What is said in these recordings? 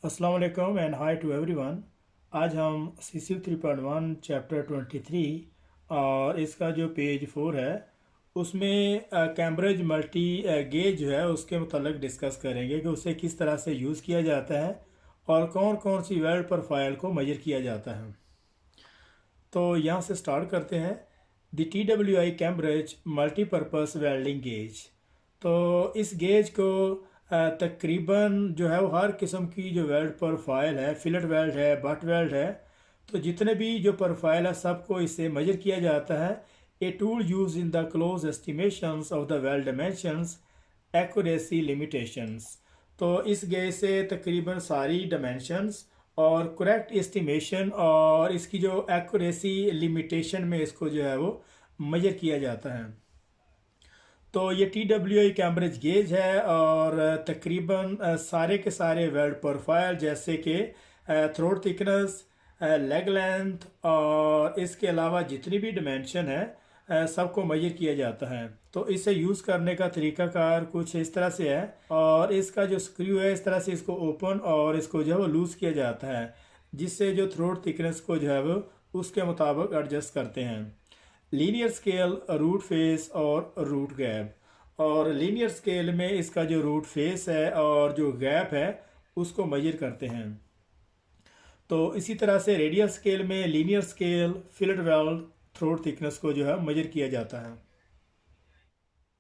अस्सलाम वालेकुम and hi to everyone. आज हम CC 3.1 चैप्टर 23 और इसका जो पेज 4 है उसमें कैम्ब्रिज मल्टी गेज जो है उसके मतलब डिस्कस करेंगे कि उसे किस तरह से यूज़ किया जाता है और कौन कौन सी वेल्ड प्रोफाइल को मेजर किया जाता है। तो यहाँ से स्टार्ट करते हैं। The TWI Cambridge multipurpose welding gauge. तो इस गेज को तकरीबन जो है वो हर किस्म की जो वेल्ड प्रोफाइल है, फिलेट वेल्ड है, बट वेल्ड है, तो जितने भी जो प्रोफाइल है सबको इससे मेजर किया जाता है। A tool use in the close estimations of the weld dimensions accuracy limitations. तो इस गेज से तकरीबन सारी डायमेंशंस और करेक्ट एस्टिमेशन और इसकी जो एक्यूरेसी लिमिटेशन में इसको जो है वो मेजर किया जाता है। तो ये TWI कैम्ब्रिज गेज है और तकरीबन सारे के सारे वेल्ड प्रोफाइल जैसे कि थ्रोट थिकनेस, लेग लेंथ और इसके अलावा जितनी भी डिमेंशन है सबको मेजर किया जाता है। तो इसे यूज़ करने का तरीकाकार कुछ इस तरह से है और इसका जो स्क्रू है इस तरह से इसको ओपन और इसको जो है वो लूज़ किया जाता है, जिससे जो थ्रोट थिकनेस को जो है वो उसके मुताबिक एडजस्ट करते हैं। लीनियर स्केल, रूट फेस और रूट गैप। और लीनियर स्केल में इसका जो रूट फेस है और जो गैप है उसको मेजर करते हैं। तो इसी तरह से रेडियल स्केल में linear scale, fillet weld, throat thickness को जो है मेजर किया जाता है।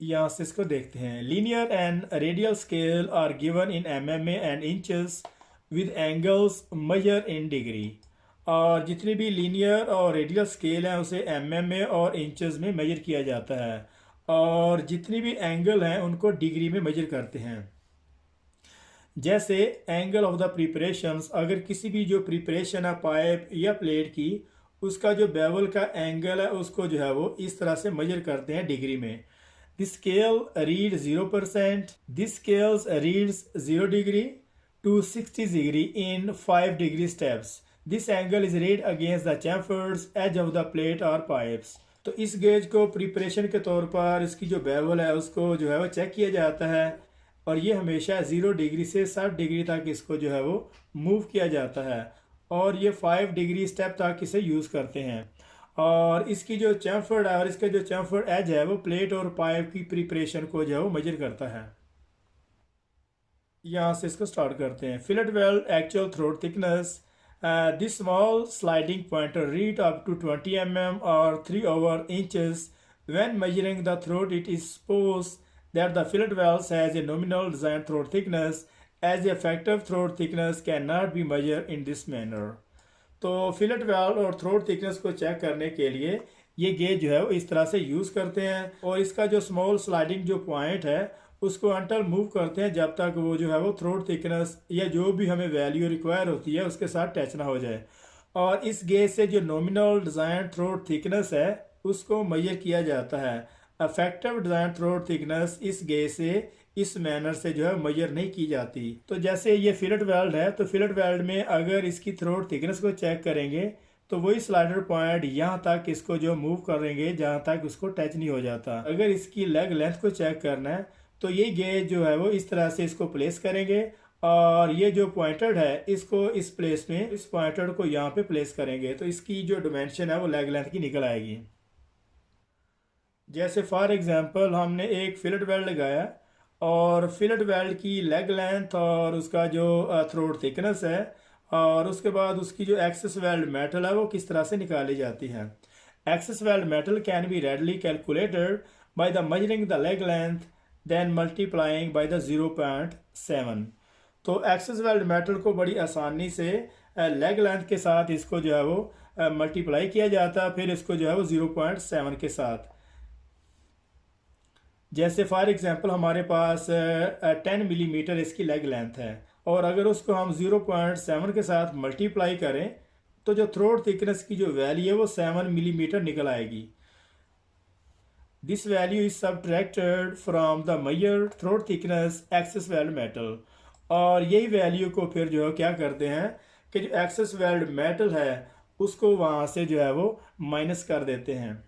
यहाँ से इसको देखते हैं। Linear and radial scale are given in MMA and inches with angles measure in degree. और जितनी भी लीनियर और रेडियल स्केल हैं उसे MMA और इंचेस में मेजर किया जाता है और जितनी भी एंगल हैं उनको डिग्री में मेजर करते हैं। जैसे एंगल ऑफ द प्रिपरेशंस, अगर किसी भी जो प्रिपरेशन है पाइप या प्लेट की, उसका जो बेवल का एंगल है उसको जो है वो इस तरह से मेजर करते हैं डिग्री में। This scale reads 0%. This scale reads 0 degree to 60 degree in 5 degree steps. This angle is read against the chamfer's edge of the plate or pipes. तो इस गेज को प्रिपरेशन के तौर पर इसकी जो बेवल है उसको जो है वो चेक किया जाता है और ये हमेशा 0 डिग्री से 60 डिग्री तक इसको जो है वो मूव किया जाता है और ये 5 डिग्री स्टेप तक इसे यूज़ करते हैं। और इसकी जो चैम्फर्ड है और इसका जो चैम्फर्ड एज है वो प्लेट और पाइप की प्रिपरेशन को जो है वो मेजर करता है। यहाँ से इसको स्टार्ट करते हैं। Fillet weld actual throat thickness. This small sliding pointer read up to 20 mm और 3/4 inches। When measuring the throat, it is supposed that the fillet valve has a nominal design throat thickness, as the effective throat thickness cannot be measured in this manner। तो fillet valve और throat thickness को check करने के लिए ये gauge जो है वो इस तरह से यूज़ करते हैं और इसका जो स्मॉल स्लाइडिंग जो पॉइंट है उसको अंटल मूव करते हैं जब तक वो जो है वो थ्रोट थिकनेस या जो भी हमें वैल्यू रिक्वायर होती है उसके साथ टच ना हो जाए। और इस गेज से जो नॉमिनल डिज़ाइन थ्रोट थिकनेस है उसको मेजर किया जाता है। अफेक्टिव डिज़ाइन थ्रोट थिकनेस इस गेज से इस मैनर से जो है मेजर नहीं की जाती। तो जैसे ये फिलेट वेल्ड है तो फिलेट वेल्ड में अगर इसकी थ्रोट थिकनेस को चेक करेंगे तो वही स्लाइडर पॉइंट यहाँ तक इसको जो मूव करेंगे जहाँ तक उसको टच नहीं हो जाता। अगर इसकी लेग लेंथ को चेक करना है तो ये गेज जो है वो इस तरह से इसको प्लेस करेंगे और ये जो पॉइंटेड है इसको इस प्लेस में, इस पॉइंटेड को यहाँ पे प्लेस करेंगे तो इसकी जो डिमेंशन है वो लेग लेंथ की निकल आएगी। जैसे फॉर एग्जांपल हमने एक फिलेट वेल्ड लगाया और फिलेट वेल्ड की लेग लेंथ और उसका जो थ्रोट थिकनेस है और उसके बाद उसकी जो एक्सेस वेल्ड मेटल है वो किस तरह से निकाली जाती है। Excess weld metal can be readily calculated by the measuring the leg length then multiplying by the 0.7। तो एक्सेस वेल्ड मेटल को बड़ी आसानी से लेग लेंथ के साथ इसको जो है वो मल्टीप्लाई किया जाता है, फिर इसको जो है वो 0.7 के साथ। जैसे फॉर एग्जांपल हमारे पास 10 मिलीमीटर इसकी लेग लेंथ है और अगर उसको हम 0.7 के साथ मल्टीप्लाई करें तो जो थ्रोट थिकनेस की जो वैल्यू है वो 7 मिलीमीटर निकल आएगी। This value is subtracted from the measure throat thickness excess weld metal. और यही वैल्यू को फिर जो है क्या करते हैं कि जो एक्सेस वेल्ड मेटल है उसको वहाँ से जो है वो माइनस कर देते हैं।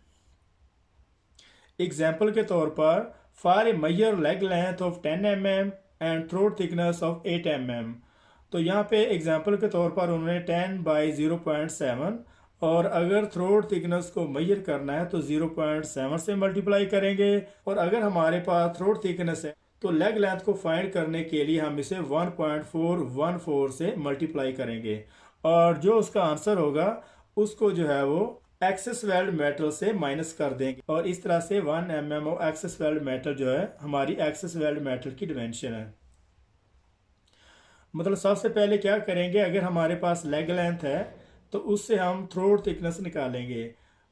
एग्जाम्पल के तौर पर for a measure leg length of 10 mm and throat thickness of 8 mm। तो यहाँ पे एग्जांपल के तौर पर उन्होंने 10/0.7, और अगर थ्रोट थिकनेस को मेजर करना है तो 0.7 से मल्टीप्लाई करेंगे। और अगर हमारे पास थ्रोट थिकनेस है तो लेग लेंथ को फाइंड करने के लिए हम इसे 1.414 से मल्टीप्लाई करेंगे, और जो उसका आंसर होगा उसको जो है वो एक्सेस वेल्ड मेटल से माइनस कर देंगे। और इस तरह से 1 mm of excess weld metal जो है हमारी एक्सेस वेल्ड मेटल की डिमेंशन है। मतलब सबसे पहले क्या करेंगे, अगर हमारे पास लेग लेंथ है तो उससे हम थ्रोट थिकनेस निकालेंगे।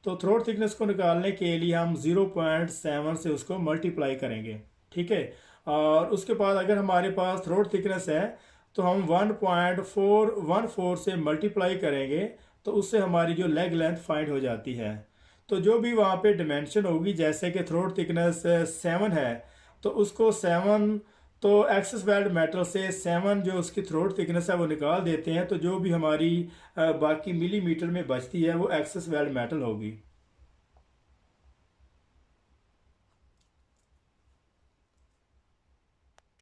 तो थ्रोट थिकनेस को निकालने के लिए हम 0.7 से उसको मल्टीप्लाई करेंगे, ठीक है। और उसके बाद अगर हमारे पास थ्रोट थिकनेस है तो हम 1.414 से मल्टीप्लाई करेंगे, तो उससे हमारी जो लेग लेंथ फाइंड हो जाती है। तो जो भी वहाँ पे डिमेंशन होगी, जैसे कि थ्रोट थिकनेस 7 है तो उसको 7, तो एक्सेस वेल्ड मेटल से 7 जो उसकी थ्रोट थिकनेस है वो निकाल देते हैं, तो जो भी हमारी बाकी मिलीमीटर में बचती है वो एक्सेस वेल्ड मेटल होगी।